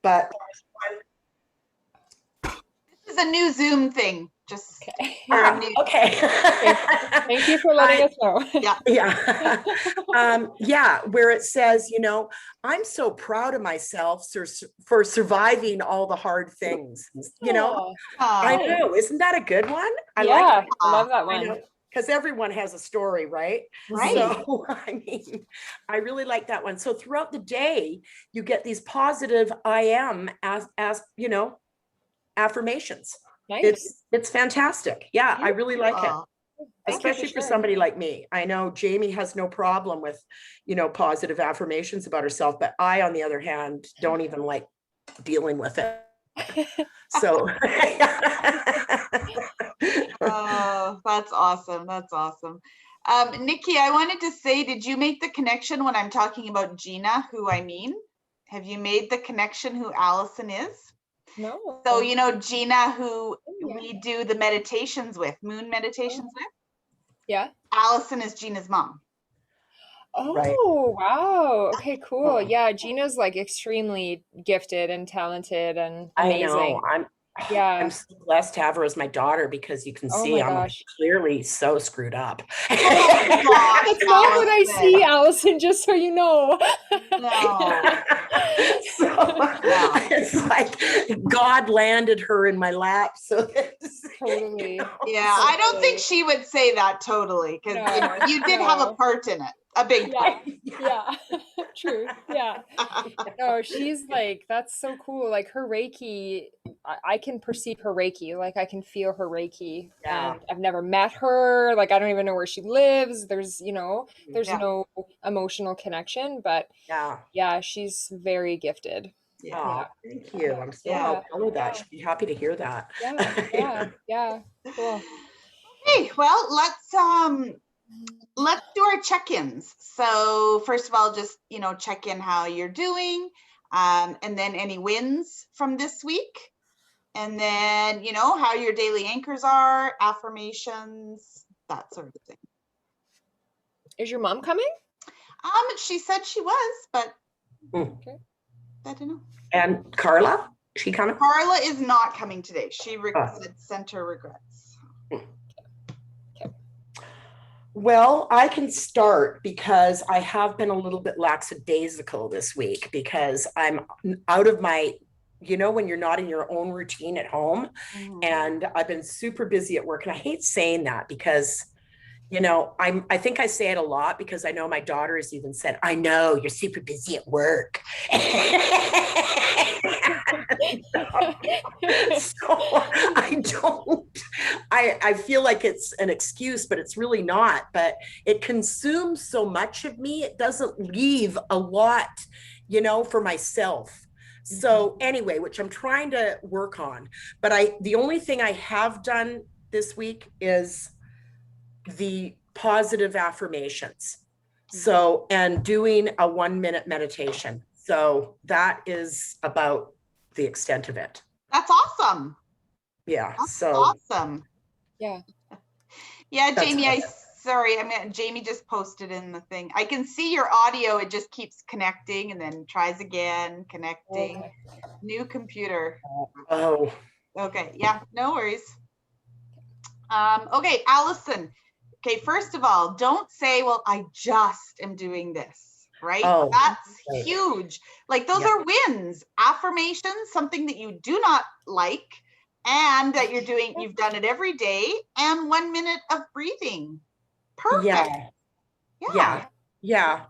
But This is a new Zoom thing. Just Okay. okay. Thank you for letting us know. yeah. Yeah. Yeah, where it says, I'm so proud of myself for surviving all the hard things. Oh, I know. Isn't that a good one? I like yeah, it. I love that I one. know. Because everyone has a story, right? Right. So, I mean, I really like that one. So throughout the day, you get these positive I am as affirmations. Nice. It's fantastic. Yeah, I really like it. Thank you Especially for sharing. somebody like me. I know Jamie has no problem with, positive affirmations about herself, but I, on the other hand, don't even like dealing with it. So Oh, that's awesome. That's awesome. Nikki, I wanted to say, did you make the connection when I'm talking about Gina, who I mean? Have you made the connection who Allison is? No. So, Gina, who Yeah. we do the meditations with, moon meditations with, Yeah. Allison is Gina's mom. Oh, Right. wow. Okay, cool. Yeah, Gina's like extremely gifted and talented and I know. amazing. Yeah. I'm so blessed to have her as my daughter because you can Oh see my I'm gosh. clearly so screwed up. Oh gosh, That's not what I Allison. see, Allison, just so you know. No. So Yeah. it's like God landed her in my lap. So Totally. Yeah, I don't think she would say that totally, because No, you did have a no. part in it, a big part. Yeah. True. Yeah. No, she's like, that's so cool. Like her Reiki, I can perceive her Reiki. Like I can feel her Reiki. Yeah. And I've never met her. Like I don't even know where she lives. There's Yeah. no emotional connection, but Yeah. yeah, she's very gifted. Yeah. Oh, thank you. I'm so Yeah. helpful with that. She'd be happy to hear that. Yeah. Cool. Okay, well, let's do our check-ins. So first of all, just check in how you're doing, and then any wins from this week, and then how your daily anchors are, affirmations, that sort of thing. Is your mom coming? She said she was, but Okay. I don't know. And Carla, she coming? Carla is not coming today. She sent her regrets. Well, I can start because I have been a little bit lackadaisical this week because I'm out of my, when you're not in your own routine at home, and I've been super busy at work. And I hate saying that because, I think I say it a lot because I know my daughter has even said, I know you're super busy at work. So I feel like it's an excuse, but it's really not. But it consumes so much of me, it doesn't leave a lot, for myself. So anyway, which I'm trying to work on. But the only thing I have done this week is the positive affirmations. So, and doing a 1-minute meditation. So that is about the extent of it. That's awesome. Yeah. That's so awesome. Yeah. Yeah, Jamie, Jamie just posted in the thing. I can see your audio. It just keeps connecting and then tries again, connecting. Okay. New computer. Oh. Okay. Yeah, no worries. Okay, Allison. Okay, first of all, don't say, well, I just am doing this, right? Oh, that's right. huge. Like those are wins, affirmations, something that you do not like, and that you've done it every day, and 1 minute of breathing. Perfect. Yeah.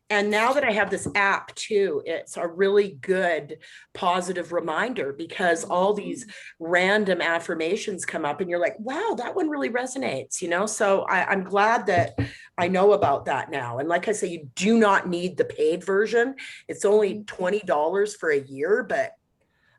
And now that I have this app too, it's a really good positive reminder because all these random affirmations come up and you're like, wow, that one really resonates, So I'm glad that I know about that now. And like I say, you do not need the paid version. It's only $20 for a year, but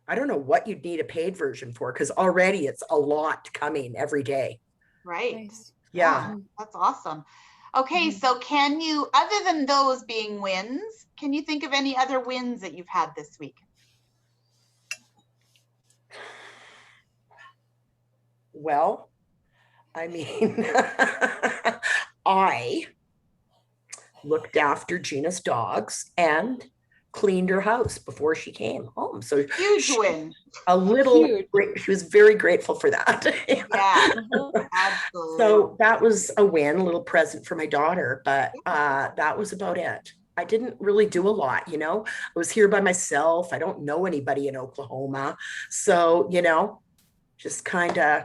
I don't know what you'd need a paid version for because already it's a lot coming every day. Right. Nice. Yeah. That's awesome. Okay, so can you, other than those being wins, can you think of any other wins that you've had this week? Well, I mean, I looked after Gina's dogs and cleaned her house before she came home. So Huge she, win. a little, Huge. she was very grateful for that. Yeah, Uh-huh. absolutely. So that was a win, a little present for my daughter, but that was about it. I didn't really do a lot, you know. I was here by myself. I don't know anybody in Oklahoma. So, you know, just kind of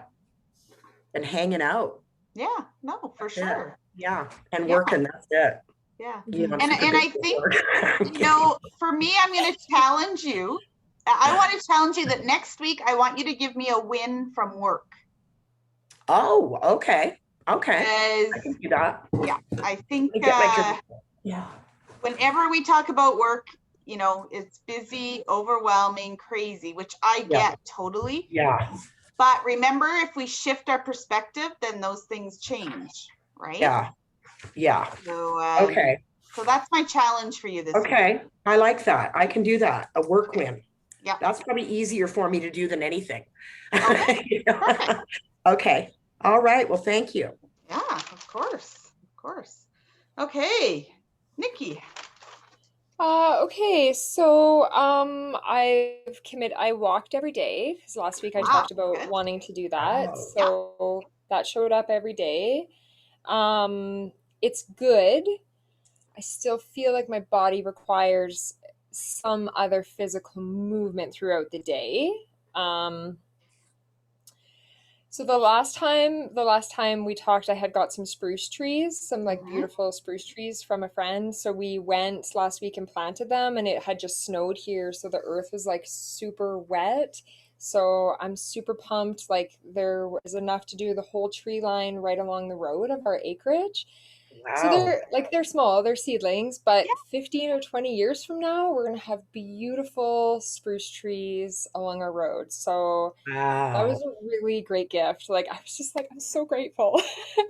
been hanging out. Yeah, no, for Yeah. sure. Yeah. And Yeah, working. That's it. yeah. You know, I'm Mhm. super And I grateful think, for work. you know, for me, I'm going to challenge you. I want to challenge you that next week I want you to give me a win from work. Oh, okay. Okay. I Because, can do that. yeah, I think Let me get my drink. Yeah. whenever we talk about work, you know, it's busy, overwhelming, crazy, which I Yeah. get totally. Yeah. But remember, if we shift our perspective, then those things change, right? Yeah. Yeah. So, Okay. so that's my challenge for you this week. Okay. I like that. I can do that. A work win. Yeah. That's probably easier for me to do than anything. Okay. You know? Perfect. Okay. All right. Well, thank you. Yeah, of course. Of course. Okay. Nikki. Okay, so I walked every day because last week I Wow. talked about Good. wanting to do that. Wow. So that showed up every day. It's good. I still feel like my body requires some other physical movement throughout the day. Um, so the last time we talked, I had got some spruce trees, some like Mhm. beautiful spruce trees from a friend. So we went last week and planted them, and it had just snowed here, so the earth was like super wet. So I'm super pumped. Like there was enough to do the whole tree line right along the road of our acreage. So Wow. they're small, they're seedlings, but Yeah. 15 or 20 years from now, we're gonna have beautiful spruce trees along our road. So that Wow. was a really great gift. Like I was just like, I'm so grateful.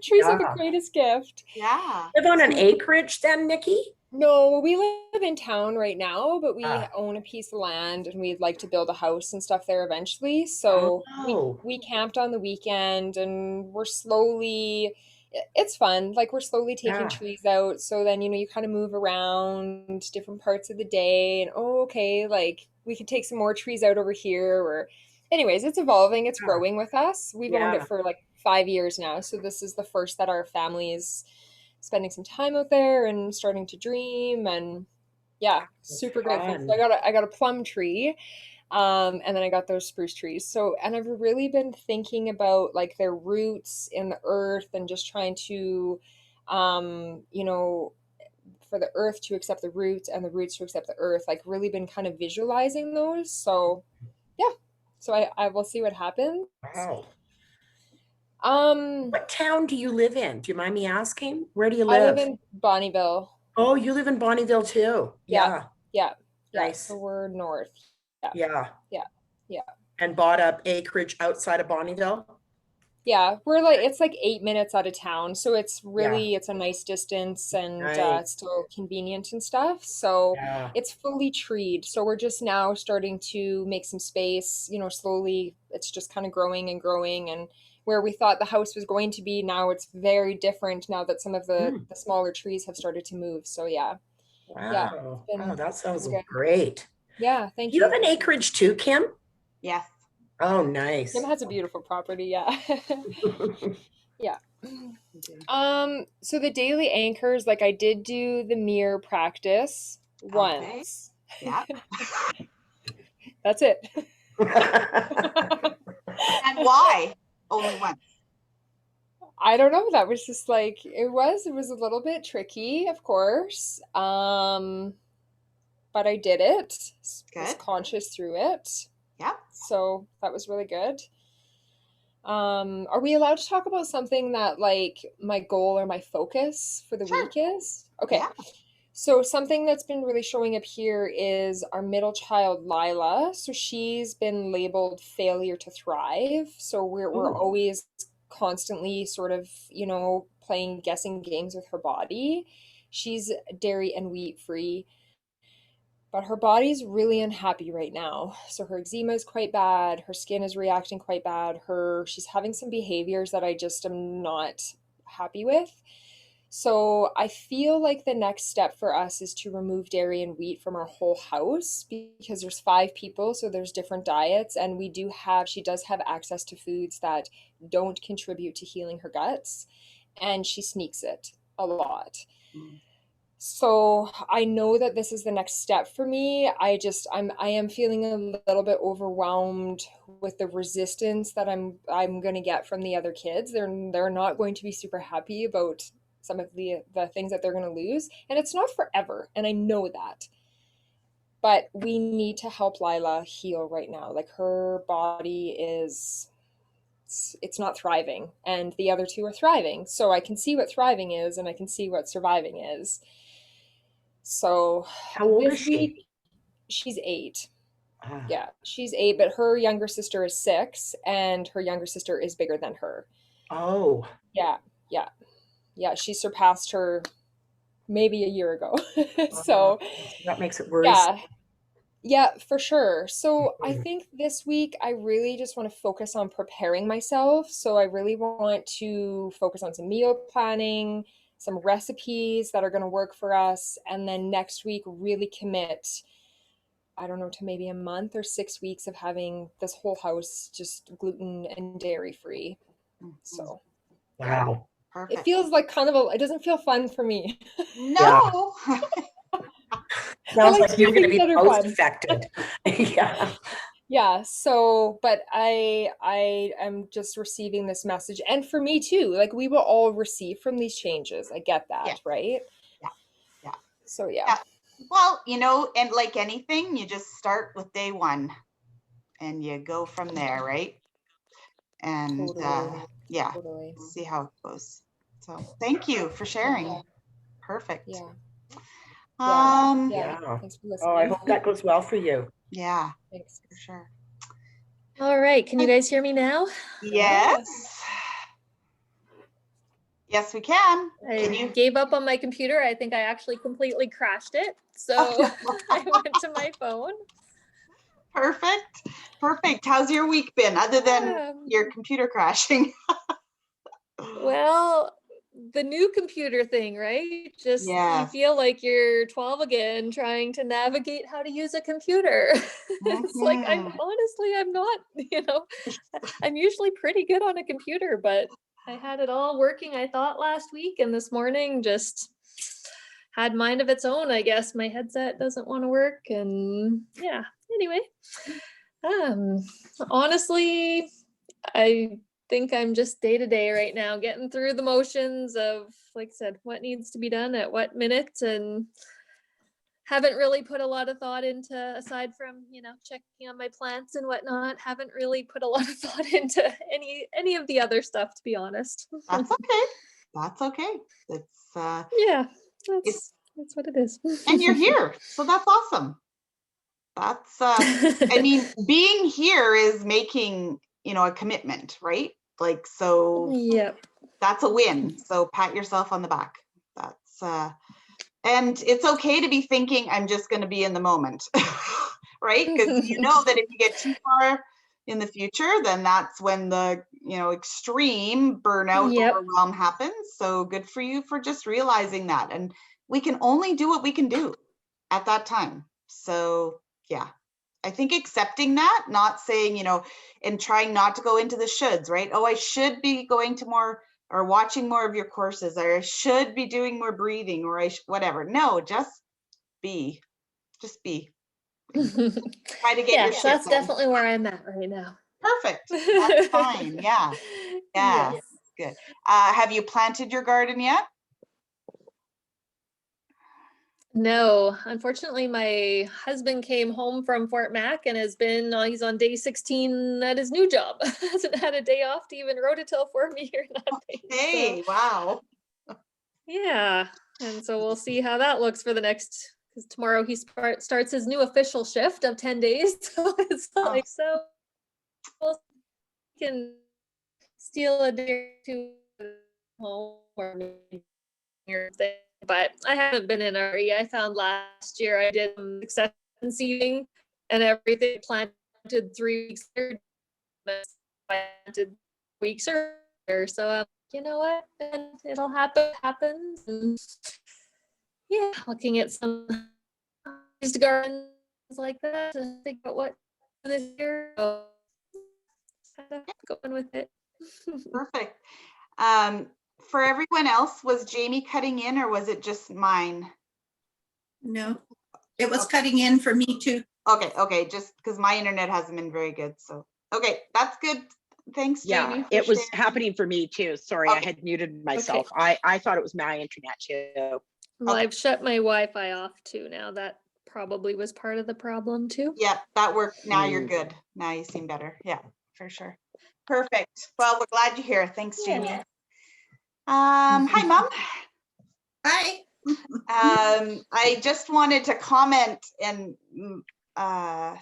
Trees are the Yeah. greatest gift. Yeah. Live on an So acreage then, Nikki? no, we live in town right now, but we Ah. own a piece of land and we'd like to build a house and stuff there eventually. So we Oh. we camped on the weekend and we're slowly it's fun. Like we're slowly taking Yeah. trees out. So then, you kind of move around different parts of the day and oh, okay, like we could take some more trees out over here or anyways, it's evolving, it's Yeah. growing with us. We've owned it Yeah. for like 5 years now. So this is the first that our family's spending some time out there and starting to dream and yeah, It's super grateful. So fun. I got a plum tree, and then I got those spruce trees. So and I've really been thinking about like their roots in the earth and just trying to, you know, for the earth to accept the roots and the roots to accept the earth. Like really been kind of visualizing those. So yeah, so I will see what happens. Wow. Um, What town do you live in? Do you mind me asking? Where do you I live live? in Bonnieville. Oh, you live in Bonnyville too. Yeah, Yeah. yeah, yeah. So Nice. we're north. Yeah, Yeah. yeah, yeah. And bought up acreage outside of Bonnyville? Yeah, we're like it's like 8 minutes out of town, so Yeah. it's a nice distance and Nice. it's still convenient and stuff. So Yeah. it's fully treed. So we're just now starting to make some space, slowly. It's just kind of growing and growing, and where we thought the house was going to be, now it's very different now that some of the Mm. the smaller trees have started to move. So yeah, it's Wow. Wow, been that sounds good. great. Yeah, thank You have you. an acreage too, Kim? Yes. Oh, Kim nice. has a beautiful property. Yeah, yeah. So the daily anchors, like I did do the mirror practice Okay. once. Yeah. That's it. And why? Only once. I don't know. That was just like it was a little bit tricky, of course. But I did it. Was Good. conscious through it. Yeah. So that was really good. Are we allowed to talk about something that like my goal or my focus for the Sure. week is? Okay. Yeah. So something that's been really showing up here is our middle child, Lila. So she's been labeled failure to thrive. So we're Oh, always constantly sort of, playing guessing games with her body. She's dairy and wheat free, but her body's really unhappy right now. So her eczema is quite bad, her skin is reacting quite bad. She's having some behaviors that I just am not happy with. So I feel like the next step for us is to remove dairy and wheat from our whole house because there's 5 people, so there's different diets, and she does have access to foods that don't contribute to healing her guts, and she sneaks it a lot. Mm. So I know that this is the next step for me. I am feeling a little bit overwhelmed with the resistance that I'm going to get from the other kids. They're not going to be super happy about some of the things that they're going to lose, and it's not forever, and I know that. But we need to help Lila heal right now. Like her body is it's not thriving, and the other two are thriving. So I can see what thriving is and I can see what surviving is. So How old is this she? week, she's 8. Ah, Yeah, she's 8, but her younger sister is 6, and her younger sister is bigger than her. oh, Yeah, yeah, yeah. She surpassed her maybe a year ago. uh, So, that makes it worse. yeah, yeah, for sure. So I Mhm. think this week I really just want to focus on preparing myself. So I really want to focus on some meal planning, some recipes that are going to work for us, and then next week really commit, I don't know, to maybe a month or 6 weeks of having this whole house just gluten and dairy free. Mhm. So yeah, Wow. it Perfect. feels like kind of it doesn't feel fun for me. Yeah. No. I Sounds like to like you're do going to things be that are most fun. affected. Yeah. Yeah, so but I am just receiving this message, and for me too, like we will all receive from these changes. I get Yeah. that, right? Yeah. Yeah. So yeah. Yeah. Well, and like anything, you just start with day one and you go from there, right? And Totally. yeah, Totally. see how it goes. So thank you for sharing. Yeah. Perfect. Yeah. Yeah. Um, Yeah. Yeah. Thanks for Oh, I listening. hope that goes well for you. yeah, Thanks. for sure. All right, can you guys hear me now? Yeah. Yes. Yes, we can. Can I you? gave up on my computer. I think I actually completely crashed it. So Oh, I went to my phone. perfect. Perfect. How's your week been other than Um, your computer crashing? well, the new computer thing, right? Just you Yes. feel like you're 12 again trying to navigate how to use a computer. It's like Mhm. I'm not, I'm usually pretty good on a computer, but I had it all working, I thought, last week, and this morning just had mind of its own, I guess. My headset doesn't want to work, and yeah. Anyway, um honestly, I think I'm just day to day right now, getting through the motions of, like I said, what needs to be done at what minute, and haven't really put a lot of thought into, aside from checking on my plants and whatnot, haven't really put a lot of thought into any of the other stuff, to be honest. That's okay. That's okay. It's Yeah, it's that's what it is. and you're here, so that's awesome. That's I mean, being here is making, a commitment, right? Like, so Yep. that's a win. So pat yourself on the back. That's and it's okay to be thinking I'm just going to be in the moment. Right? Because you know that if you get too far in the future, then that's when the, extreme burnout Yep. overwhelm happens. So good for you for just realizing that. And we can only do what we can do at that time. So yeah, I think accepting that, not saying, and trying not to go into the shoulds, right? Oh, I should be going to more or watching more of your courses, or I should be doing more breathing, or whatever. No, just be. Just be. Try to get Yeah, your so shit that's done. definitely where I'm at right now. Perfect. That's fine. Yeah. Yeah. Yes. Good. Have you planted your garden yet? No, unfortunately, my husband came home from Fort Mac and he's on day 16 at his new job. Hasn't had a day off to even rototill for me or nothing. Hey, wow. Yeah, and so we'll see how that looks for the next, because tomorrow he starts his new official shift of 10 days. So it's Oh, like, so we'll can steal a day or two home or maybe or thing, but I haven't been in a hurry. I found last year I did some succession seeding and everything planted 3 weeks later, planted weeks earlier. So I'm you know what, and it'll happens. And yeah, looking at some raised gardens like that to think about what this year. So, kind of going with it. Perfect. For everyone else, was Jamie cutting in or was it just mine? No, it was cutting in for me too. Okay, just because my internet hasn't been very good. So, okay, that's good. Thanks, Jamie. Yeah, for it was sharing. happening for me too. Sorry, I Okay. had muted myself. I thought it was my internet too. Well, Okay. I've shut my Wi-Fi off too now. That probably was part of the problem too. Yeah, that worked. Now you're Mm. good. Now you seem better. Yeah, for sure. Perfect. Well, we're glad you're here. Thanks, Jamie. Yeah. Hi, Mom. Hi. I just wanted to comment and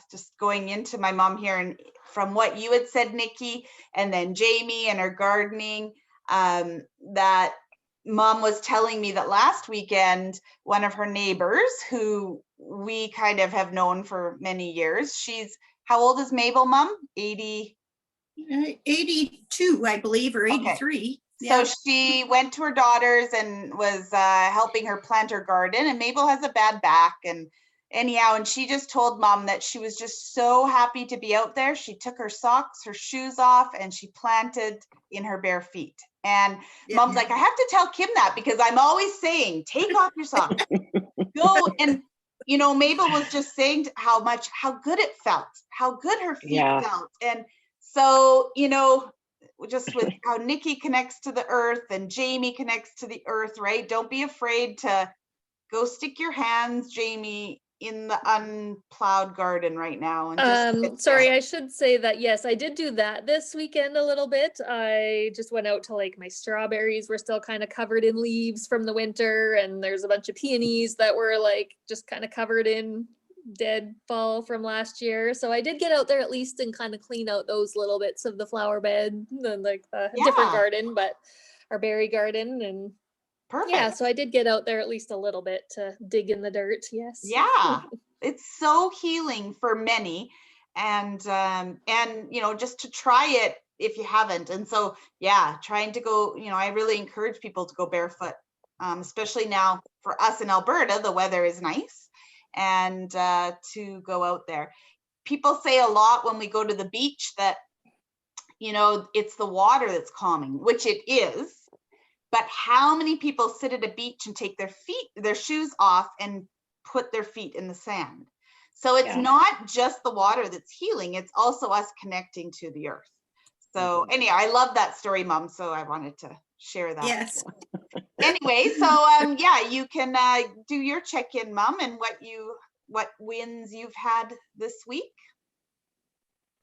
just going into my mom here, and from what you had said, Nikki, and then Jamie and her gardening, that Mom was telling me that last weekend, one of her neighbors who we kind of have known for many years, how old is Mabel, Mom? 80? 82, I believe, or Okay. 83. So she went to her daughter's and was helping her plant her garden, and Mabel has a bad back, and anyhow, and she just told Mom that she was just so happy to be out there. She took her socks, her shoes off, and she planted in her bare feet. And Yeah. Mom's like, I have to tell Kim that because I'm always saying, take off your socks, go. And you know, Mabel was just saying how good it felt, how good her feet Yeah. felt. And so, you know, just with how Nikki connects to the earth and Jamie connects to the earth, right? Don't be afraid to go stick your hands, Jamie, in the unplowed garden right now. And just Sorry, I should say that yes, I did do that this weekend a little bit. I just went out to, like, my strawberries were still kind of covered in leaves from the winter, and there's a bunch of peonies that were like just kind of covered in dead fall from last year. So I did get out there at least and kind of clean out those little bits of the flower bed and like the different Yeah. garden, but our berry garden. And perfect. yeah, so I did get out there at least a little bit to dig in the dirt. Yes. Yeah, it's so healing for many, and you know, just to try it if you haven't. And so yeah, trying to go, you know, I really encourage people to go barefoot, especially now for us in Alberta, the weather is nice, and to go out there. People say a lot when we go to the beach that, you know, it's the water that's calming, which it is. But how many people sit at a beach and take their shoes off and put their feet in the sand? So it's Yeah. not just the water that's healing, it's also us connecting to the earth. So anyway, I love that story, Mom. So I wanted to share that. Yes. Anyway, so yeah, you can do your check-in, Mom, and what wins you've had this week.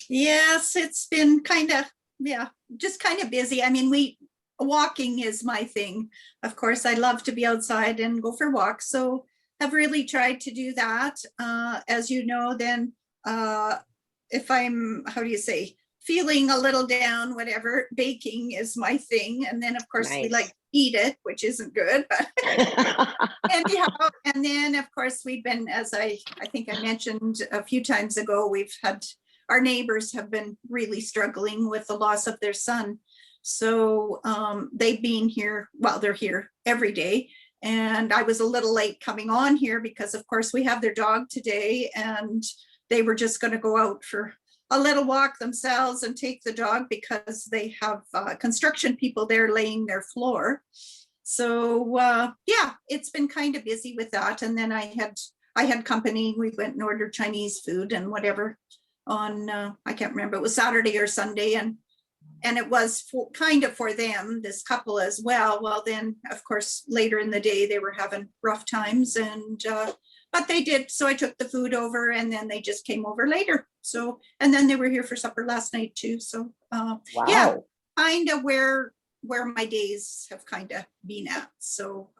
Yes, it's been kind of, just kind of busy. I mean, walking is my thing. Of course, I love to be outside and go for walks. So I've really tried to do that. As you know, then if I'm, how do you say, feeling a little down, whatever, baking is my thing. And then of course we Nice. like to eat it, which isn't good, but anyhow, and then of course we've been, as I think I mentioned a few times ago, our neighbors have been really struggling with the loss of their son. So they've been here, well, they're here every day. And I was a little late coming on here because of course we have their dog today, and they were just going to go out for a little walk themselves and take the dog because they have construction people there laying their floor. So yeah, it's been kind of busy with that. And then I had company. We went and ordered Chinese food and whatever on I can't remember, it was Saturday or Sunday, and it was kind of for them, this couple as well. Well, then of course later in the day they were having rough times, and but they did, so I took the food over, and then they just came over later. So, and then they were here for supper last night too. So Wow. yeah, kind of where my days have kind of been at. So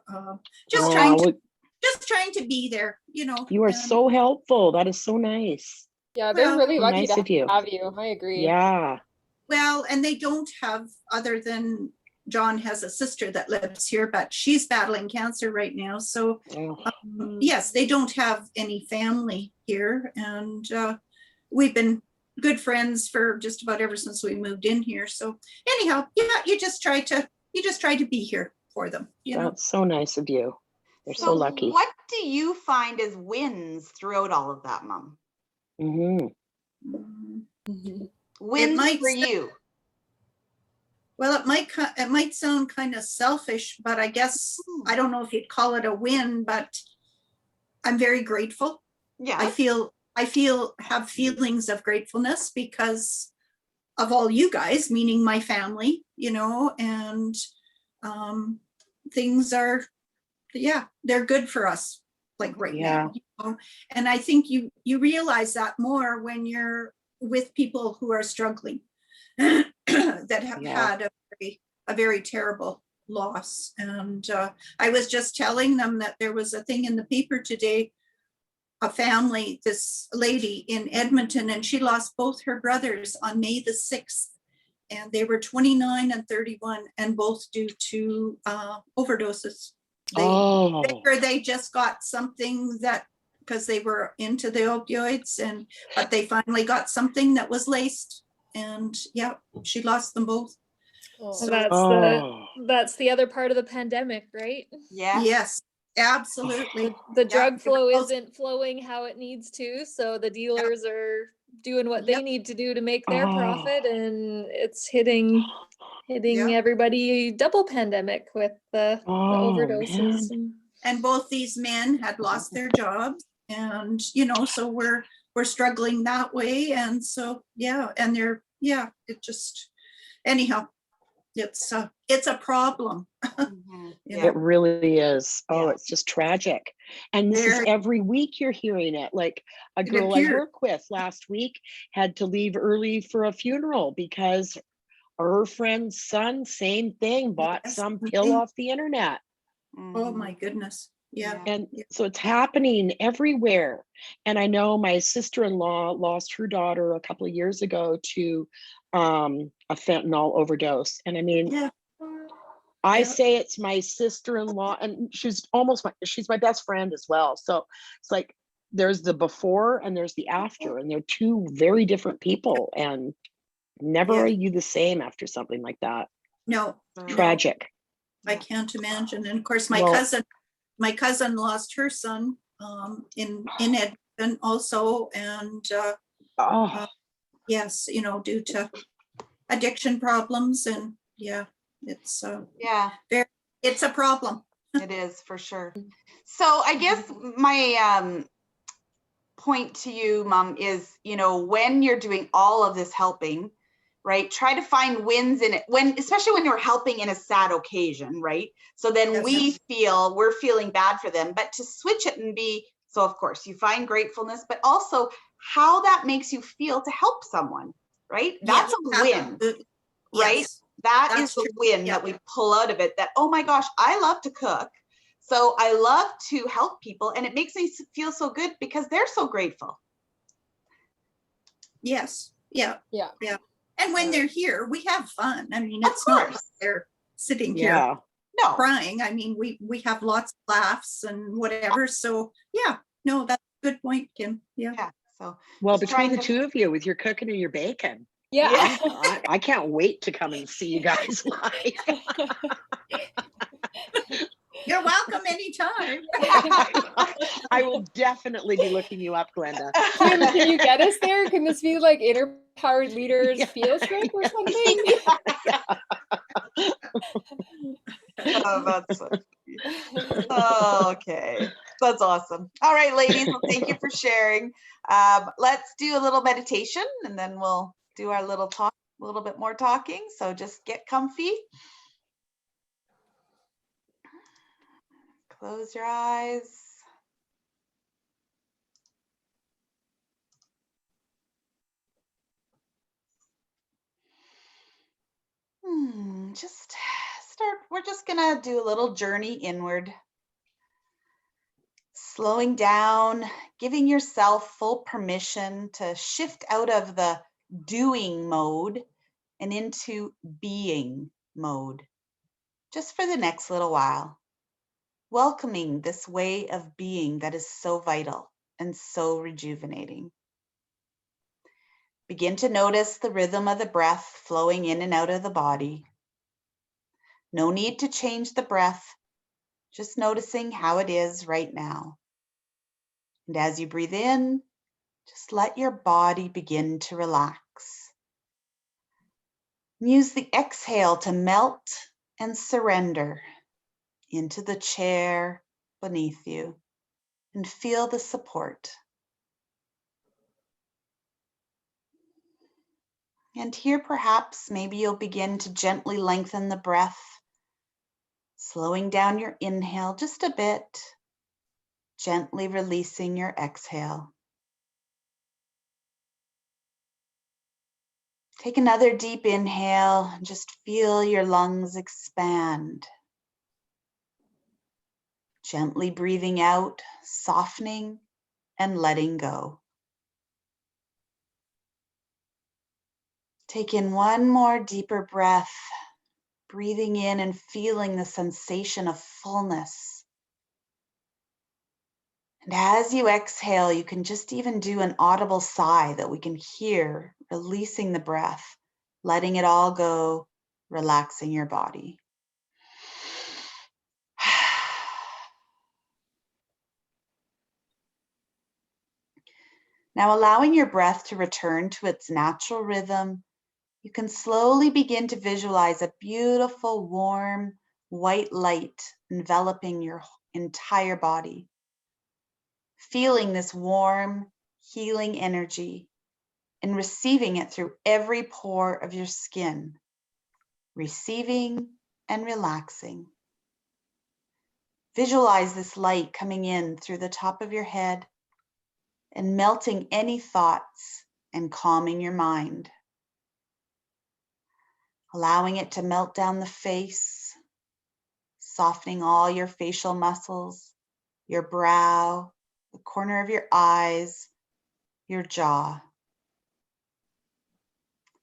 just trying to be there, you know. You are so helpful. That is so nice. Yeah, they're Well, really lucky nice to of you. have you. I agree. Yeah. well, and they don't have, other than John has a sister that lives here, but she's battling cancer right now. So Oh, yes, they don't have any family here, and we've been good friends for just about ever since we moved in here. So anyhow, yeah, you just try to you just try to be here for them, you know. That's so nice of you. They're so lucky. What do you find as wins throughout all of that, Mom? Hmm. Mm. Wins might for sound- you. Well, it might sound kind of selfish, but I guess I don't know if you'd call it a win, but I'm very grateful. Yeah. I have feelings of gratefulness because of all you guys, meaning my family, you know, and things are, yeah, they're good for us, like right now. You know? And I think you realize that more when you're with people who are struggling that have had a very terrible loss. And I was just telling them that there was a thing in the paper today, a family, this lady in Edmonton, and she lost both her brothers on May the 6th. And they were 29 and 31, and both due to overdoses. They just got something that, because they were into the opioids, but they finally got something that was laced, and yeah, she lost them both. So that's the other part of the pandemic, right? Yeah. Yes, absolutely. The drug flow isn't flowing how it needs to, so the dealers are doing what they need to do to make their profit, and it's hitting everybody double pandemic with the overdoses. And both these men had lost their jobs, and you know, so we're struggling that way, and so and it just, anyhow, it's a problem. It really is. Oh, it's just tragic. And this is every week you're hearing it. Like a girl I work with last week had to leave early for a funeral because her friend's son, same thing, bought some pill off the internet. Oh my goodness. Yeah. And so it's happening everywhere. And I know my sister-in-law lost her daughter a couple of years ago to a fentanyl overdose. And I mean, I say it's my sister-in-law, and she's my best friend as well. So it's like there's the before and there's the after, and they're two very different people, and never are you the same after something like that. No. Tragic. I can't imagine. And of course, my cousin lost her son in Edmonton also, and yes, you know, due to addiction problems, and it's it's a problem. It is, for sure. So I guess my point to you, Mom, is, you know, when you're doing all of this helping, right, try to find wins in it, especially when you're helping in a sad occasion, right? So then we're feeling bad for them, but to switch it and be, so of course you find gratefulness, but also how that makes you feel to help someone, right? That's a win, right? That is the win that we pull out of it, that, oh my gosh, I love to cook. So I love to help people, and it makes me feel so good because they're so grateful. Yes. Yeah. And when they're here, we have fun. I mean, it's not like they're sitting here crying. I mean, we have lots of laughs and whatever. So that's a good point, Kim. Yeah. So well, between the two of you with your cooking and your bacon. Yeah. I can't wait to come and see you guys live. You're welcome anytime. I will definitely be looking you up, Glenda. Can you get us there? Can this be like Inner Powered Leaders field trip or something? Oh, that's okay. That's awesome. All right, ladies. Well, thank you for sharing. Let's do a little meditation, and then we'll do our little talk, a little bit more talking. So just get comfy. Close your eyes. Just start. We're just gonna do a little journey inward. Slowing down, giving yourself full permission to shift out of the doing mode and into being mode, just for the next little while. Welcoming this way of being that is so vital and so rejuvenating. Begin to notice the rhythm of the breath flowing in and out of the body. No need to change the breath, just noticing how it is right now. And as you breathe in, just let your body begin to relax. Use the exhale to melt and surrender into the chair beneath you and feel the support. And here perhaps maybe you'll begin to gently lengthen the breath, slowing down your inhale just a bit, gently releasing your exhale. Take another deep inhale and just feel your lungs expand. Gently breathing out, softening and letting go. Take in one more deeper breath, breathing in and feeling the sensation of fullness. And as you exhale, you can just even do an audible sigh that we can hear, releasing the breath, letting it all go, relaxing your body. Now, allowing your breath to return to its natural rhythm, you can slowly begin to visualize a beautiful, warm, white light enveloping your entire body. Feeling this warm, healing energy and receiving it through every pore of your skin, receiving and relaxing. Visualize this light coming in through the top of your head and melting any thoughts and calming your mind. Allowing it to melt down the face, softening all your facial muscles, your brow, the corner of your eyes, your jaw.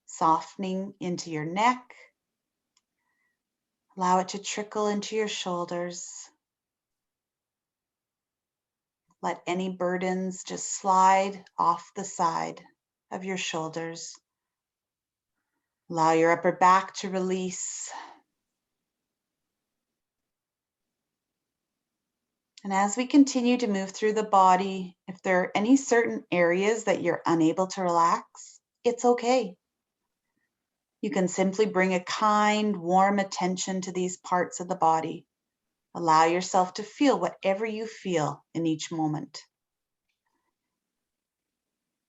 Softening into your neck. Allow it to trickle into your shoulders. Let any burdens just slide off the side of your shoulders. Allow your upper back to release. And as we continue to move through the body, if there are any certain areas that you're unable to relax, it's okay. You can simply bring a kind, warm attention to these parts of the body. Allow yourself to feel whatever you feel in each moment.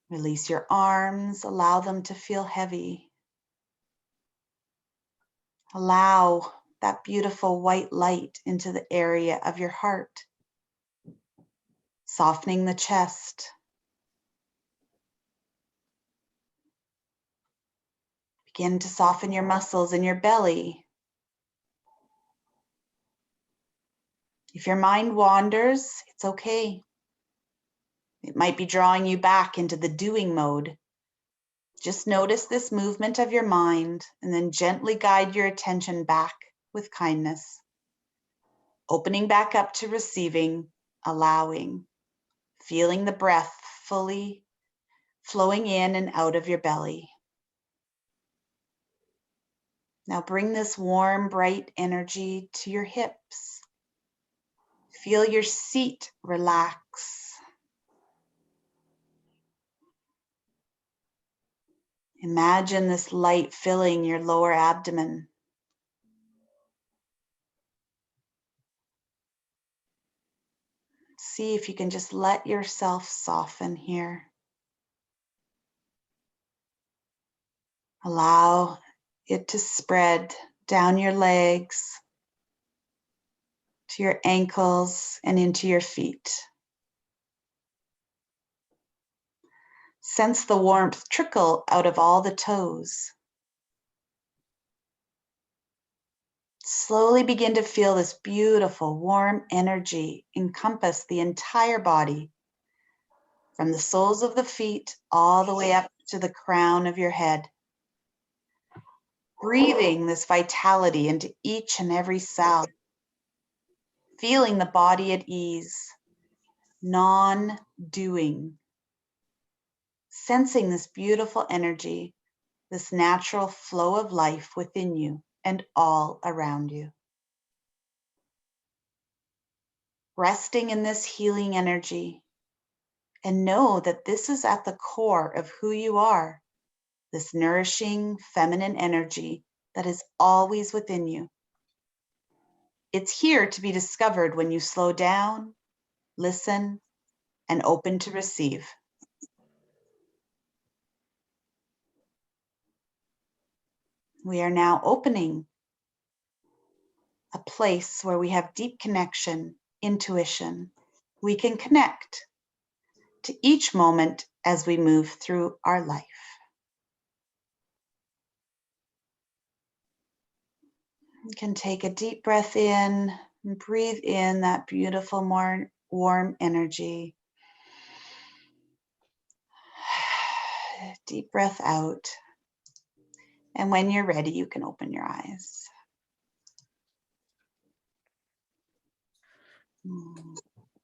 Release your arms, allow them to feel heavy. Allow that beautiful white light into the area of your heart, softening the chest. Begin to soften your muscles in your belly. If your mind wanders, it's okay. It might be drawing you back into the doing mode. Just notice this movement of your mind and then gently guide your attention back with kindness. Opening back up to receiving, allowing, feeling the breath fully flowing in and out of your belly. Now bring this warm, bright energy to your hips. Feel your seat relax. Imagine this light filling your lower abdomen. See if you can just let yourself soften here. Allow it to spread down your legs, to your ankles, and into your feet. Sense the warmth trickle out of all the toes. Slowly begin to feel this beautiful, warm energy encompass the entire body, from the soles of the feet all the way up to the crown of your head. Breathing this vitality into each and every cell. Feeling the body at ease, non-doing. Sensing this beautiful energy, this natural flow of life within you and all around you. Resting in this healing energy, and know that this is at the core of who you are, this nourishing feminine energy that is always within you. It's here to be discovered when you slow down, listen, and open to receive. We are now opening a place where we have deep connection, intuition. We can connect to each moment as we move through our life. You can take a deep breath in and breathe in that beautiful, more warm energy. Deep breath out. And when you're ready, you can open your eyes.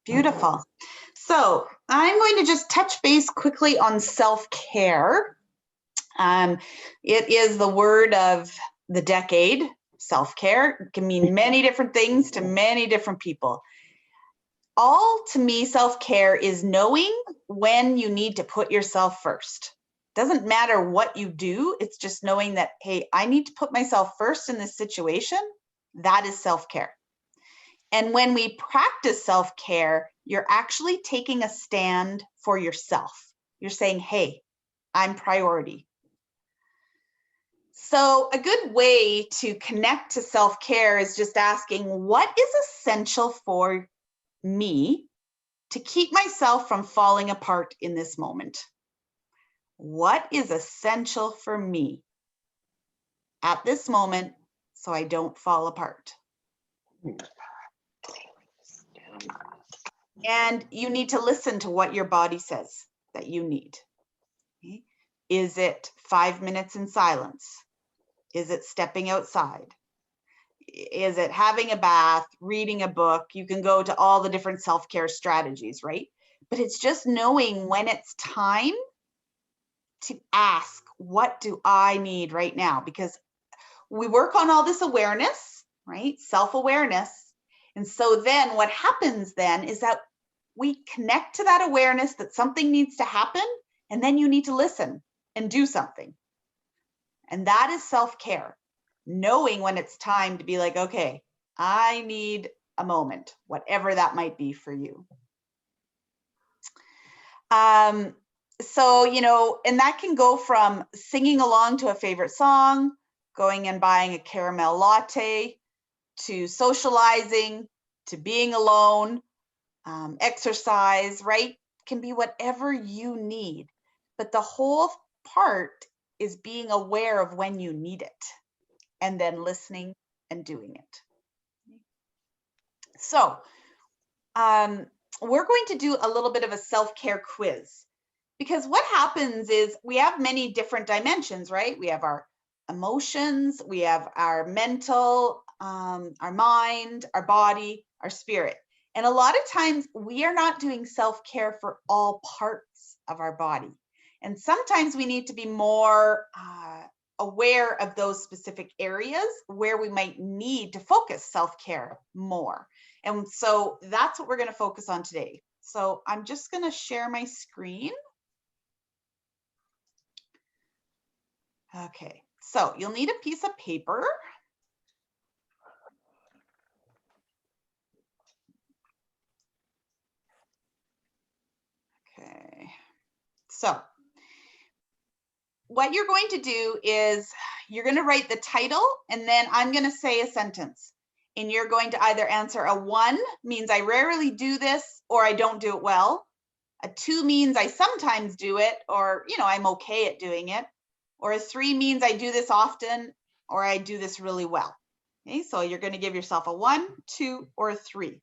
Beautiful. So I'm going to just touch base quickly on self-care. It is the word of the decade. Self-care can mean many different things to many different people. All to me, self-care is knowing when you need to put yourself first. Doesn't matter what you do. It's just knowing that, hey, I need to put myself first in this situation. That is self-care. And when we practice self-care, you're actually taking a stand for yourself. You're saying, hey, I'm priority. So a good way to connect to self-care is just asking, what is essential for me to keep myself from falling apart in this moment? What is essential for me at this moment so I don't fall apart? And you need to listen to what your body says that you need. Okay? Is it 5 minutes in silence? Is it stepping outside? Is it having a bath, reading a book? You can go to all the different self-care strategies, right? But it's just knowing when it's time to ask, what do I need right now? Because we work on all this awareness, right? Self-awareness. And so then what happens then is that we connect to that awareness that something needs to happen, and then you need to listen and do something. And that is self-care, knowing when it's time to be like, okay, I need a moment, whatever that might be for you. So, you know, and that can go from singing along to a favorite song, going and buying a caramel latte, to socializing, to being alone, exercise, right? Can be whatever you need. But the whole part is being aware of when you need it and then listening and doing it. So we're going to do a little bit of a self-care quiz, because what happens is we have many different dimensions, right? We have our emotions, we have our mental, our mind, our body, our spirit. And a lot of times we are not doing self-care for all parts of our body. And sometimes we need to be more aware of those specific areas where we might need to focus self-care more. And so that's what we're going to focus on today. So I'm just going to share my screen. Okay, so you'll need a piece of paper. Okay, so what you're going to do is you're going to write the title, and then I'm going to say a sentence. And you're going to either answer a 1, means I rarely do this, or I don't do it well. A 2 means I sometimes do it, or, you know, I'm okay at doing it. Or a 3 means I do this often, or I do this really well. Okay, so you're going to give yourself a 1, 2, or a 3.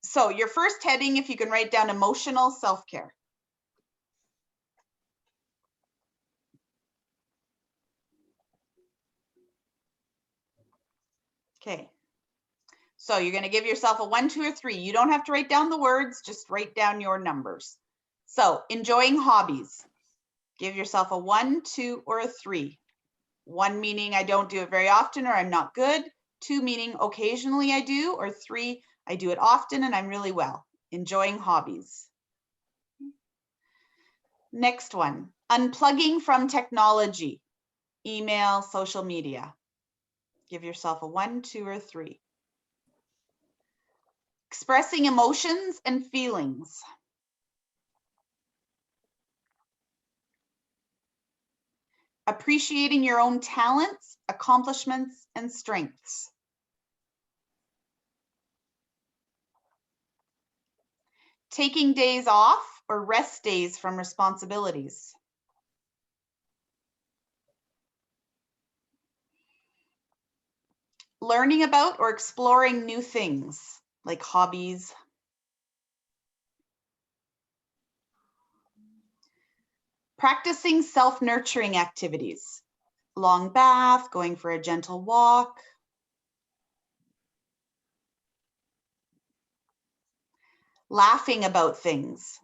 So your first heading, if you can write down emotional self-care. Okay, so you're going to give yourself a 1, 2, or 3. You don't have to write down the words, just write down your numbers. So enjoying hobbies. Give yourself a 1, 2, or a 3. 1 meaning I don't do it very often or I'm not good. 2 meaning occasionally I do, or 3, I do it often and I'm really well. Enjoying hobbies. Next one, unplugging from technology, email, social media. Give yourself a 1, 2, or 3. Expressing emotions and feelings. Appreciating your own talents, accomplishments, and strengths. Taking days off or rest days from responsibilities. Learning about or exploring new things, like hobbies. Practicing self-nurturing activities. Long bath, going for a gentle walk. Laughing about things.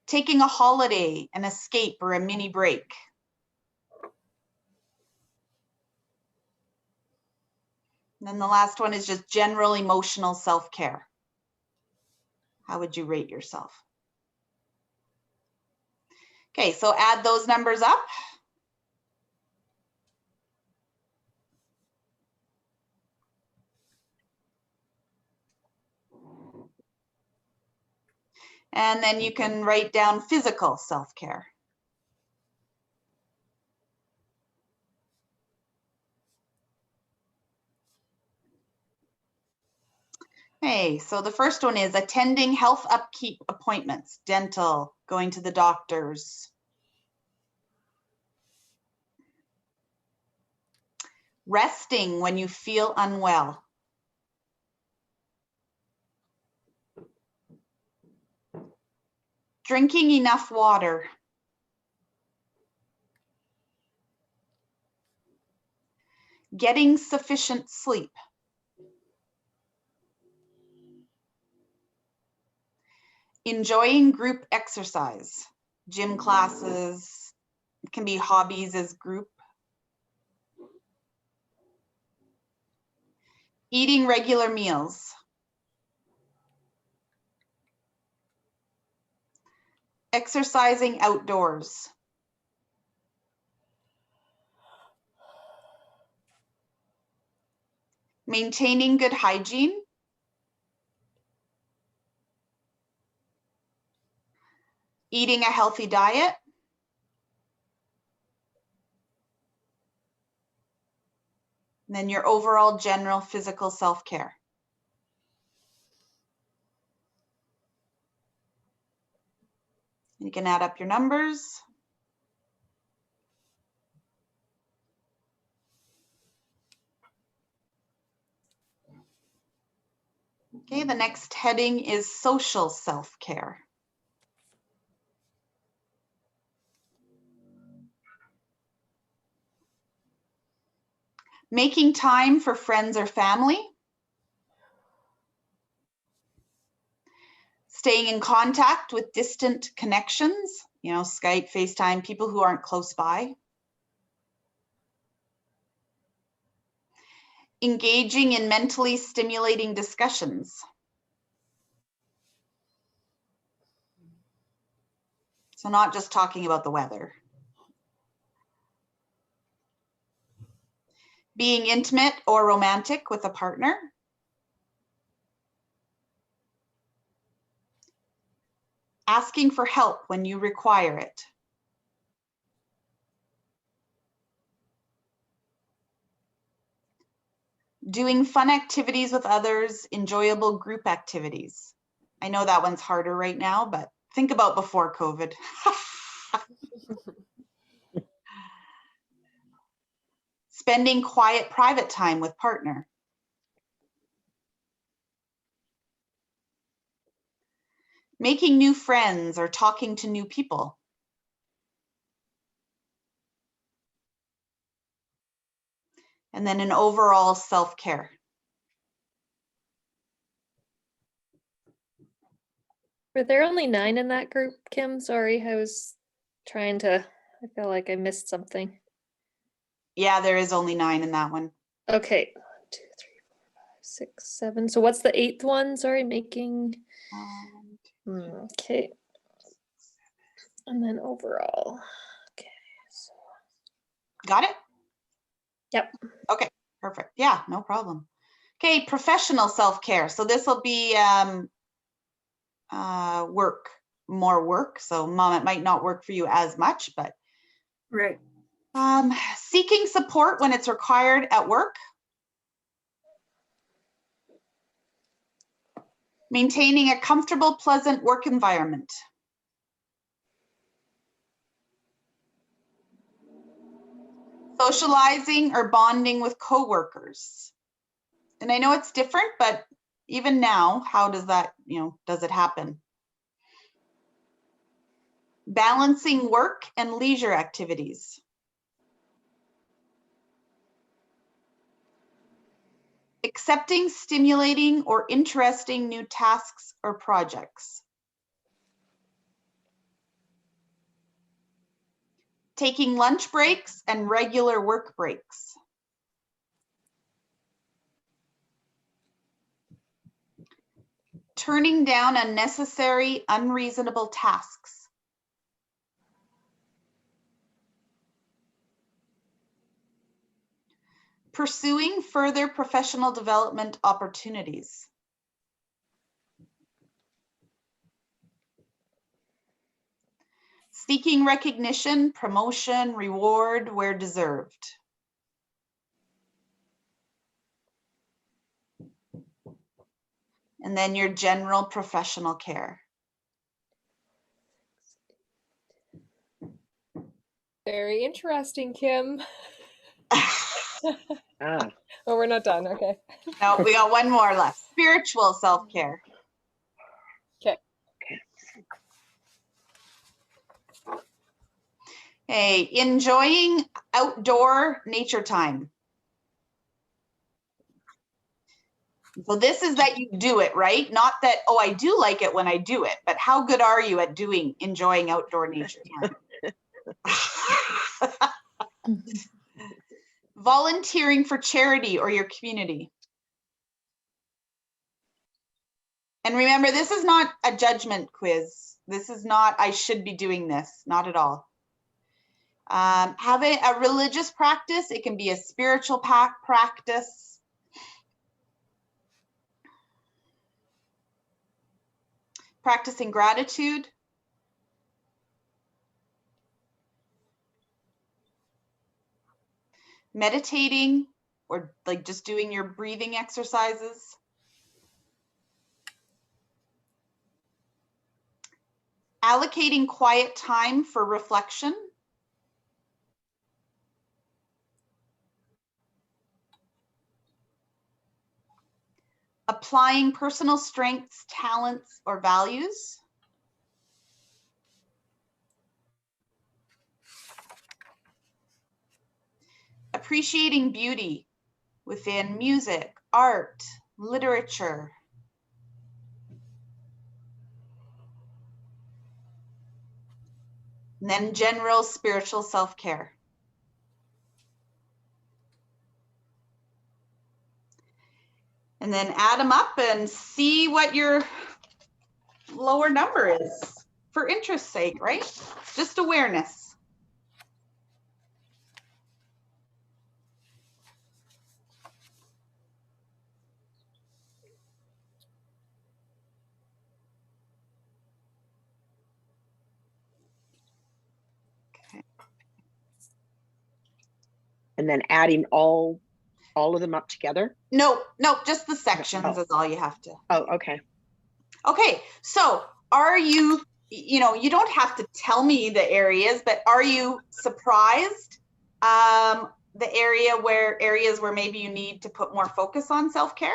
Taking a holiday, an escape, or a mini break. And then the last one is just general emotional self-care. How would you rate yourself? Okay, so add those numbers up. And then you can write down physical self-care. Okay, so the first one is attending health upkeep appointments, dental, going to the doctors. Resting when you feel unwell. Drinking enough water. Getting sufficient sleep. Enjoying group exercise, gym classes, it can be hobbies as group. Eating regular meals. Exercising outdoors. Maintaining good hygiene. Eating a healthy diet. And then your overall general physical self-care. You can add up your numbers. Okay, the next heading is social self-care. Making time for friends or family. Staying in contact with distant connections, you know, Skype, FaceTime, people who aren't close by. Engaging in mentally stimulating discussions. So not just talking about the weather. Being intimate or romantic with a partner. Asking for help when you require it. Doing fun activities with others, enjoyable group activities. I know that one's harder right now, but think about before COVID. Spending quiet, private time with partner. Making new friends or talking to new people. And then an overall self-care. Were there only 9 in that group, Kim? Sorry, I was trying to, I feel like I missed something. Yeah, there is only 9 in that one. Okay. 1, 2, 3, 4, 5, 6, 7. So what's the 8th one? Sorry, making. Okay. And then overall. Okay. So. Got it? Yep. Okay, perfect. Yeah, no problem. Okay, professional self-care. So this will be more work. So mom, it might not work for you as much, but Right. Seeking support when it's required at work. Maintaining a comfortable, pleasant work environment. Socializing or bonding with coworkers. And I know it's different, but even now, how does that, does it happen? Balancing work and leisure activities. Accepting stimulating or interesting new tasks or projects. Taking lunch breaks and regular work breaks. Turning down unnecessary, unreasonable tasks. Pursuing further professional development opportunities. Seeking recognition, promotion, reward where deserved. And then your general professional care. Very interesting, Kim. Ah, Oh, we're not done. Okay. No, we got one more left. Spiritual self-care. Okay. Hey, enjoying outdoor nature time. So this is that you do it, right? Not that, oh, I do like it when I do it, but how good are you at enjoying outdoor nature time? Volunteering for charity or your community. And remember, this is not a judgment quiz. This is not, I should be doing this, not at all. Having a religious practice, it can be a spiritual practice. Practicing gratitude. Meditating, or like just doing your breathing exercises. Allocating quiet time for reflection. Applying personal strengths, talents, or values. Appreciating beauty within music, art, literature. And then general spiritual self-care. And then add them up and see what your lower number is for interest's sake, right? Just awareness. and then adding all of them up together? No, just the sections is all you have to. Oh, okay. Okay, so are you, you don't have to tell me the areas, but are you surprised the areas where maybe you need to put more focus on self-care?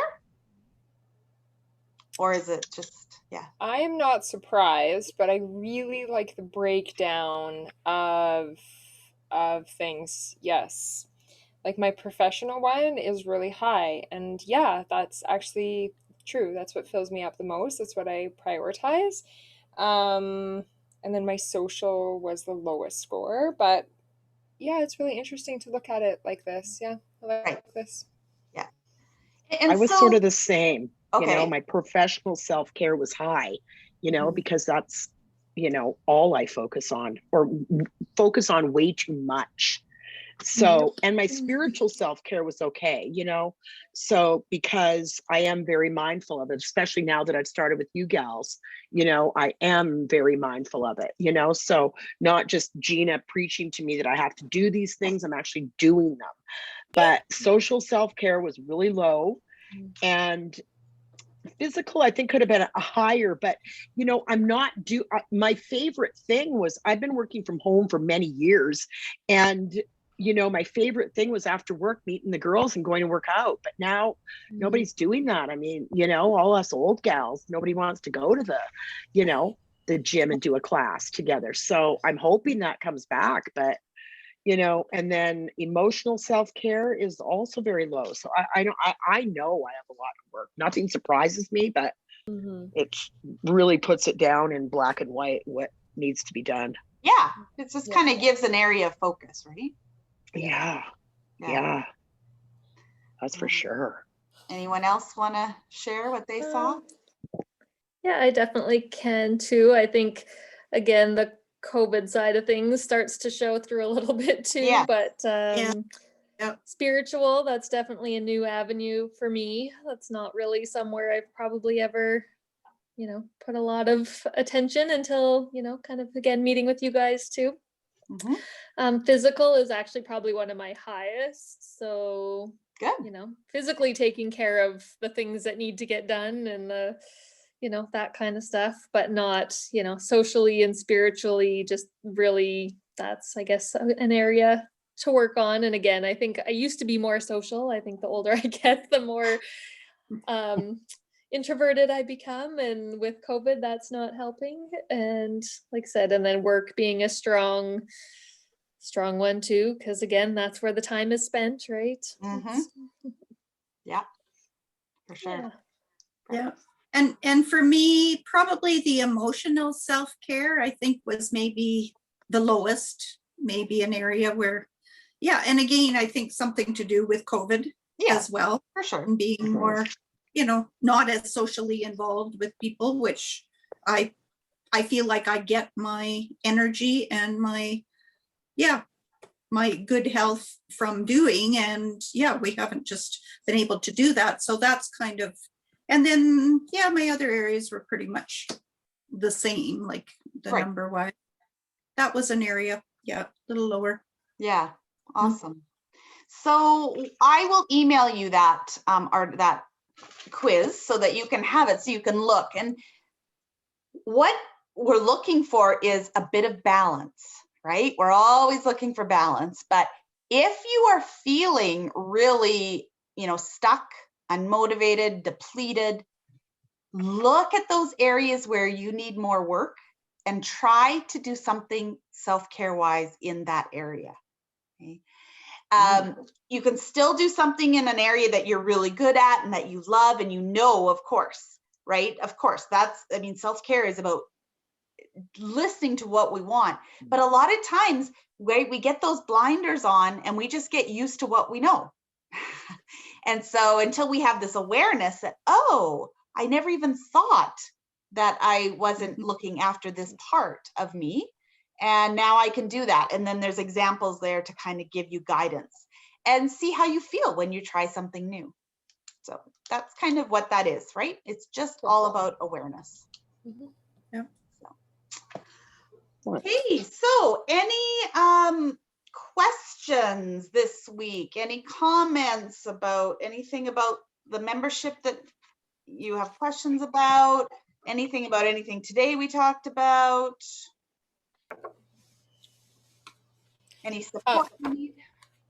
Or is it just, yeah? I am not surprised, but I really like the breakdown of things. Yes. Like my professional one is really high, and yeah, that's actually true. That's what fills me up the most. That's what I prioritize. And then my social was the lowest score, but yeah, it's really interesting to look at it like this. Yeah, I like Right. this. Yeah. I was so, sort of the same. okay. My professional self-care was high, Mhm. because that's, all I focus on, or focus on way too much. So, and my spiritual self-care was okay, so because I am very mindful of it, especially now that I've started with you gals, I am very mindful of it, so not just Gina preaching to me that I have to do these things, I'm actually doing them. But social self-care was really low, and physical I think could have been a higher, but I'm not my favorite thing was, I've been working from home for many years, and my favorite thing was after work meeting the girls and going to work out, but now nobody's doing that. I mean, all us old gals, nobody wants to go to the gym and do a class together, so I'm hoping that comes back. But and then emotional self-care is also very low. So I know I have a lot of work. Nothing surprises me, but it really puts it down in black and white what needs to be done. Yeah, it just kind of gives an area of focus, right? Yeah. That's for sure. Anyone else want to share what they saw? Yeah, I definitely can too. I think, again, the COVID side of things starts to show through a little bit too. Yeah. But Yep. spiritual, that's definitely a new avenue for me. That's not really somewhere I've probably ever, put a lot of attention until, kind of again meeting with you guys too. Physical is actually probably one of my highest. So good. Physically taking care of the things that need to get done and the that kind of stuff, but not, socially and spiritually, just really, that's, I guess, an area to work on. And again, I think I used to be more social. I think the older I get, the more introverted I become. And with COVID, that's not helping. And like I said, and then work being a strong one too, because again, that's where the time is spent, right? Yeah, for sure. Yeah. And for me, probably the emotional self-care, I think, was maybe the lowest, maybe an area where, and again, I think something to do with COVID as well. For sure. And being more, not as socially involved with people, which I feel like I get my energy and my good health from doing. And we haven't just been able to do that. So that's kind of, and then, my other areas were pretty much the same, like the number wise. That was an area, a little lower. Yeah, awesome. So I will email you that that quiz so that you can have it, so you can look. And what we're looking for is a bit of balance, right? We're always looking for balance. But if you are feeling really, stuck, unmotivated, depleted, look at those areas where you need more work and try to do something self-care wise in that area. Okay? You can still do something in an area that you're really good at and that you love and of course, right? Of course, self-care is about listening to what we want. But a lot of times we get those blinders on and we just get used to what we know. And so until we have this awareness that, I never even thought that I wasn't looking after this part of me. And now I can do that. And then there's examples there to kind of give you guidance and see how you feel when you try something new. So that's kind of what that is, right? It's just all about awareness. Yeah. Okay, so any questions this week? Any comments about anything about the membership that you have questions about? Anything about anything today we talked about? Any support you need?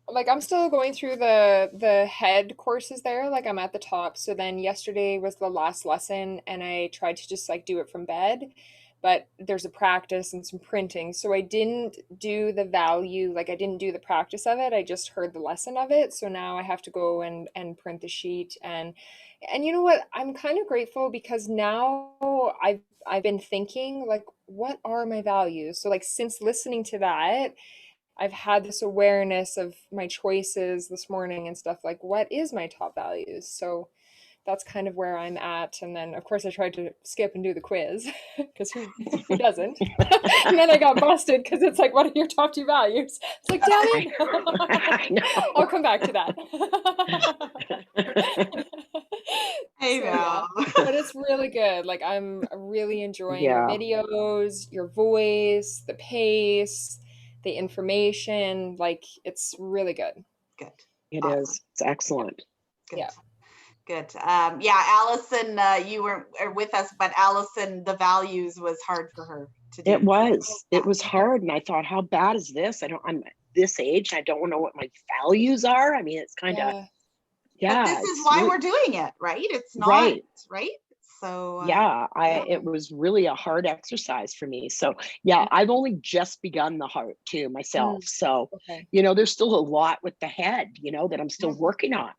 Like I'm still going through the head courses there, like I'm at the top. So then yesterday was the last lesson and I tried to just like do it from bed, but there's a practice and some printing. So I didn't do the value, like I didn't do the practice of it. I just heard the lesson of it. So now I have to go and print the sheet. And And you know what? I'm kind of grateful because now I've been thinking like, what are my values? So like since listening to that, I've had this awareness of my choices this morning and stuff like what is my top values? So that's kind of where I'm at. And then of course I tried to skip and do the quiz because who doesn't? And then I got busted because it's like, what are your top 2 values? It's like, damn it. I know. I'll come back to that. I So, know. but it's really good. Like I'm really enjoying your Yeah. videos, your voice, the pace, the information. Like it's really good. Good. It Awesome. is. It's excellent. Good. Yeah. Good. Yeah, Allison, you were with us, but Allison, the values was hard for her to do. It was hard. And I thought, how bad is this? I'm this age. I don't know what my values are. I mean, it's kind of, Yeah. yeah. But this is why we're doing it, right? It's not, Right. So Yeah, it was really a hard exercise for me. So yeah, I've only just begun the heart too myself. So, Okay. there's still a lot with the head, that I'm still working on.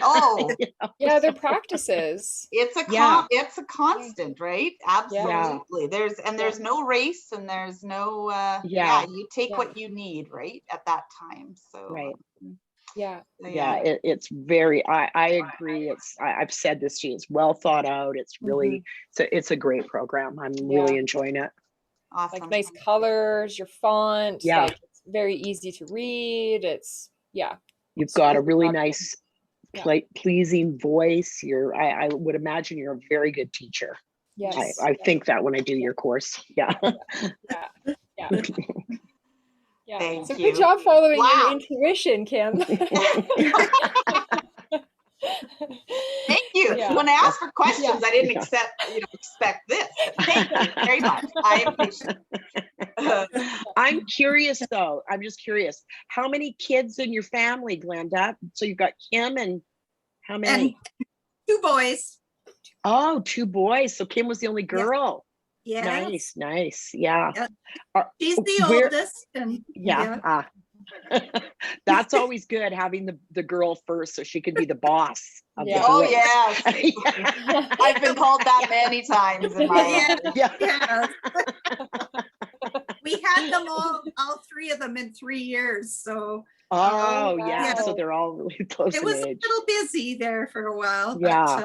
Oh. Yeah, they're practices. It's a Yeah. it's a constant, right? Absolutely. There's no race and there's no you take Yeah. what you need, right? At that time. So Right. Yeah. It's very, I agree. I've said this to you, it's well thought out. It's really, it's a great program. I'm really enjoying it. Awesome. Like nice colors, your font, Yeah. like it's very easy to read. It's You've got a really nice, Yeah. pleasing voice. I would imagine you're a very good teacher. Yes. I think that when I do your course. Yeah. Yeah. Yeah. Thank So you. good job following Wow. your intuition, Kim. Thank you. Yeah. When I asked for questions, I didn't Yeah. expect this. Thank you very much. I appreciate it. I'm curious though. I'm just curious. How many kids in your family, Glenda? So you've got Kim and how many? And 2 boys. Oh, 2 boys. So Kim was the only girl. Yeah. Nice. Yeah. She's the Where- oldest. And Yeah. That's always good, having the girl first so she can be the boss of Yeah. the Oh boys. yes. Yeah. I've been called that many times in my life. Yeah. Yeah. We had them all 3 of them in 3 years. So Oh, yeah. wow. So they're all really close it in was a age. little busy there for a while. Yeah.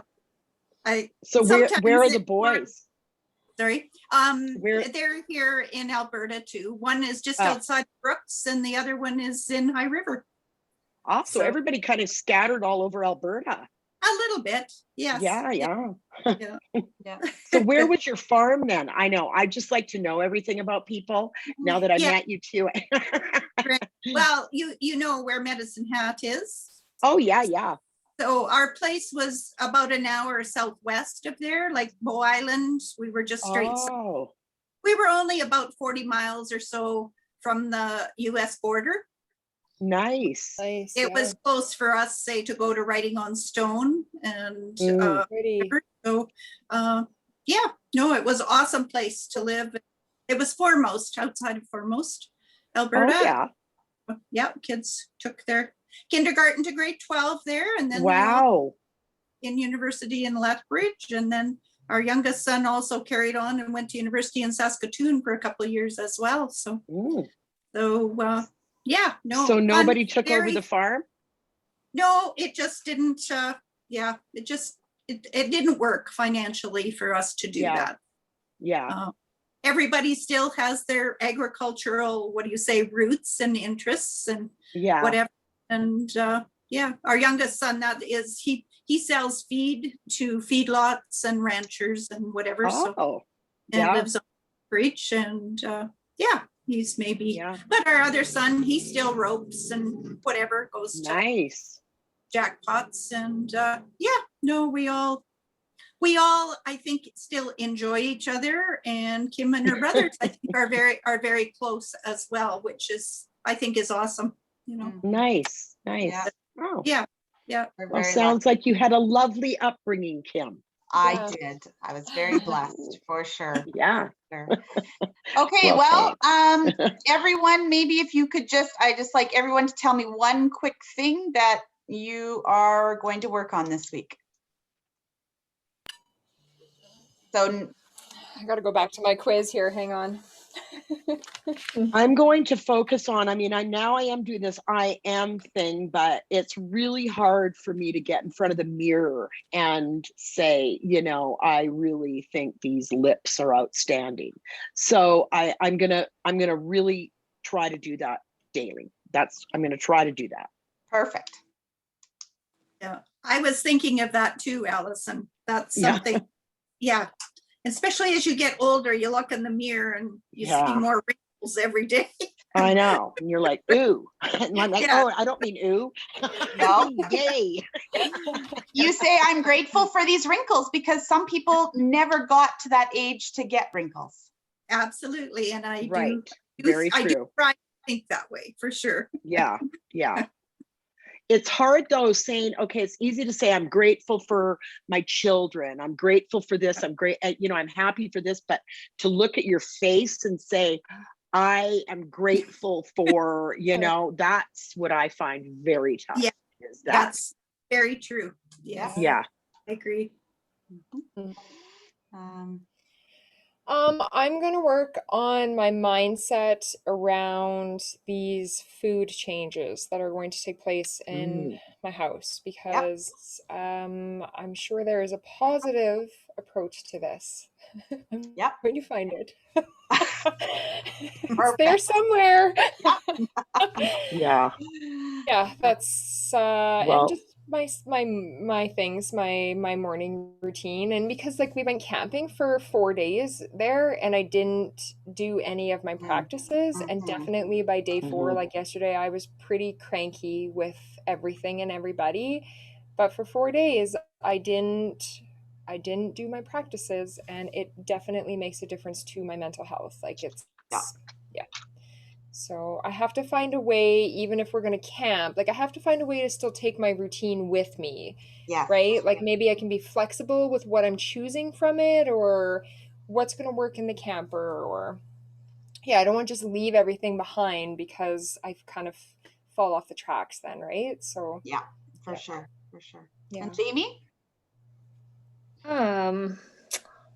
But, So sometimes where are the it works. boys? sorry. Where- They're here in Alberta too. One is just Oh. outside Brooks and the other one is in High River. Also, So- everybody kind of scattered all over Alberta. A little bit, yes. Yeah. Yeah. So where was your farm then? I know. I just like to know everything about people now that I Yeah. met you too. Well, you know where Medicine Hat is. Oh, yeah. So our place was about an hour southwest of there, like Bow Island. We were just straight. Oh, We were only about 40 miles or so from the US border. nice. Nice. It was close for us, say, to go to Writing on Stone and pretty. so yeah, no, it was an awesome place to live. It was Foremost, outside of Foremost, Alberta. Oh, yeah. Yeah, kids took their kindergarten to grade 12 there, and then they all Wow. in university in Lethbridge, and then our youngest son also carried on and went to university in Saskatoon for a couple of years as well. So Mm. yeah, no. So fun, nobody took over very- the farm? No, it just didn't. It didn't work financially for us to do Yeah. that. Yeah. Everybody still has their agricultural, what do you say, roots and interests and Yeah. whatever. And yeah, our youngest son, that is, he sells feed to feedlots and ranchers and whatever. So Oh, and yeah. lives on Reach, and yeah, he's maybe. Yeah. But our other son, he still ropes and whatever, goes to Nice. jackpots, and yeah, no, we all I think still enjoy each other, and Kim and her brothers I think are very close as well, which is I think is awesome, you know. Nice. Yeah. Oh, Yeah. We're well, very sounds like you had a lovely upbringing, Kim. I Yeah. did. I was very blessed for sure. Yeah. Sure. Okay, Well, well, everyone, maybe if you could I just like everyone to tell me one quick thing that you are going to work on this week. So I got to go back to my quiz here. Hang on. I'm going to focus on, I mean, I am doing this I am thing, but it's really hard for me to get in front of the mirror and say, I really think these lips are outstanding. So I'm gonna really try to do that daily. I'm gonna try to do that. perfect. Yeah, I was thinking of that too, Allison. That's Yeah. something, yeah. Especially as you get older, you look in the mirror and you see Yeah. more wrinkles every day. I know. And you're like, ooh. And I'm like, Yeah. oh, I don't mean ooh. No. Yay. You say I'm grateful for these wrinkles because some people never got to that age to get wrinkles. Absolutely. And I Right. do, Very I do true. try to think that way for sure. Yeah. Yeah. It's hard though saying, okay, it's easy to say I'm grateful for my children. I'm grateful for this. I'm happy for this, but to look at your face and say, I am grateful for, that's what I find very tough. Yeah, Is that. That's very true. Yes. Yeah. I agree. I'm going to work on my mindset around these food changes that are going to take place in my house because I'm sure there is a positive approach to this. I'm going to find it. It's there somewhere. Yeah. Yeah, that's and just my things, my morning routine. And because we went camping for 4 days there and I didn't do any of my practices, and definitely by day 4, like yesterday, I was pretty cranky with everything and everybody. But for 4 days, I didn't do my practices, and it definitely makes a difference to my mental health. Yeah. So I have to find a way, even if we're going to camp, I have to find a way to still take my routine with me. Yeah. Right? Maybe I can be flexible with what I'm choosing from it or what's going to work in the camper, or I don't want to just leave everything behind because I've kind of fall off the tracks then, right? So yeah, for sure. Yeah. And Jamie?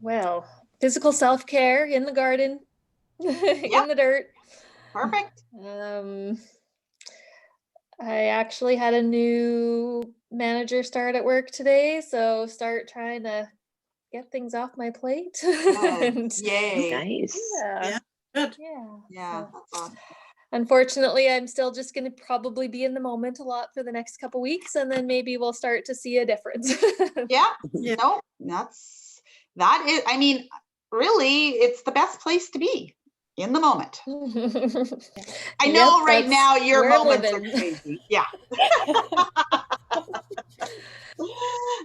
Well, physical self-care in the garden, in the dirt. Perfect. I actually had a new manager start at work today, so start trying to get things off my plate. Yay. Nice. Yeah. Good. Yeah, that's awesome. Unfortunately, I'm still just going to probably be in the moment a lot for the next couple weeks, and then maybe we'll start to see a difference. Yeah. No, that is, I mean, really, it's the best place to be, in the moment. I know right now your moments are crazy. Yeah.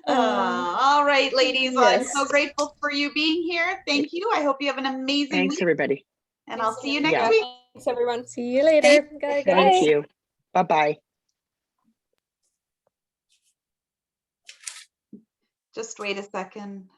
All right, ladies. Well, I'm so grateful for you being here. Thank you. I hope you have an amazing week. Thanks, everybody. And I'll see you next week. Thanks, everyone. See you later. Thank you. Bye-bye. Just wait a second.